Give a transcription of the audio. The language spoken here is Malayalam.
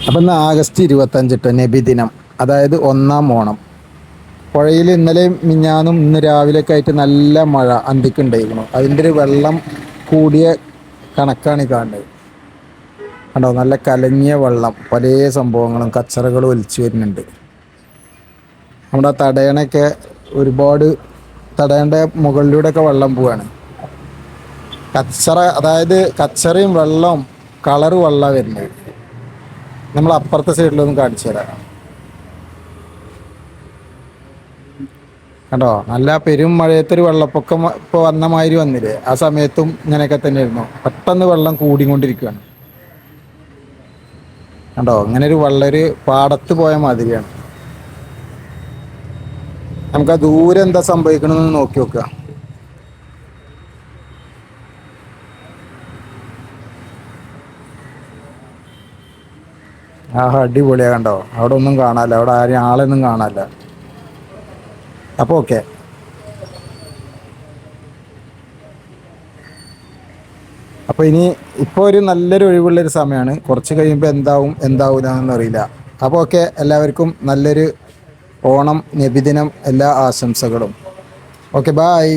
അപ്പം ഇന്ന് ആഗസ്റ്റ് 25 നബിദിനം, അതായത് ഒന്നാം ഓണം. പുഴയിൽ ഇന്നലെയും മിഞ്ഞാന്നും ഇന്ന് രാവിലെയൊക്കെ ആയിട്ട് നല്ല മഴ അന്തിക്കുണ്ടായിരുന്നു. അതിൻ്റെ ഒരു വെള്ളം കൂടിയ കണക്കാണ് ഈ കാണുന്നത്. കണ്ടോ, നല്ല കലങ്ങിയ വെള്ളം, പല സംഭവങ്ങളും കച്ചറകളും ഒലിച്ചു വരുന്നുണ്ട്. നമ്മുടെ തടയണയൊക്കെ ഒരുപാട്, തടയണയുടെ മുകളിലൂടെയൊക്കെ വെള്ളം പോവാണ്. കച്ചറ, അതായത് കച്ചറയും വെള്ളവും കളറ് വെള്ളം വരുന്നത്. നമ്മൾ അപ്പുറത്തെ സൈഡിലൊന്നും കാണിച്ചു തരാം. കണ്ടോ, നല്ല പെരും മഴയത്തൊരു വെള്ളപ്പൊക്കം ഇപ്പോൾ വന്ന മാതിരി വന്നില്ലേ, ആ സമയത്തും ഇങ്ങനെയൊക്കെ തന്നെയായിരുന്നു. പെട്ടെന്ന് വെള്ളം കൂടിക്കൊണ്ടിരിക്കുകയാണ്. കണ്ടോ, ഇങ്ങനെ ഒരു വെള്ളൊരു പാടത്ത് പോയ മാതിരിയാണ്. നമുക്ക് ആ ദൂരെ എന്താ സംഭവിക്കണമെന്ന് നോക്കി നോക്കുക. ആഹാ, അടിപൊളിയാ. കണ്ടോ, അവിടെ ഒന്നും കാണാല്ല, അവിടെ ആരും ആളൊന്നും കാണാല്ല. അപ്പോൾ ഓക്കെ. അപ്പോൾ ഇനി ഇപ്പോൾ ഒരു നല്ലൊരു ഒഴിവുള്ളൊരു സമയമാണ്. കുറച്ച് കഴിയുമ്പോൾ എന്താവൂലെന്നൊന്നും അറിയില്ല. അപ്പോൾ ഓക്കെ, എല്ലാവർക്കും നല്ലൊരു ഓണം നബിദിനം എല്ലാ ആശംസകളും. Okay, bye.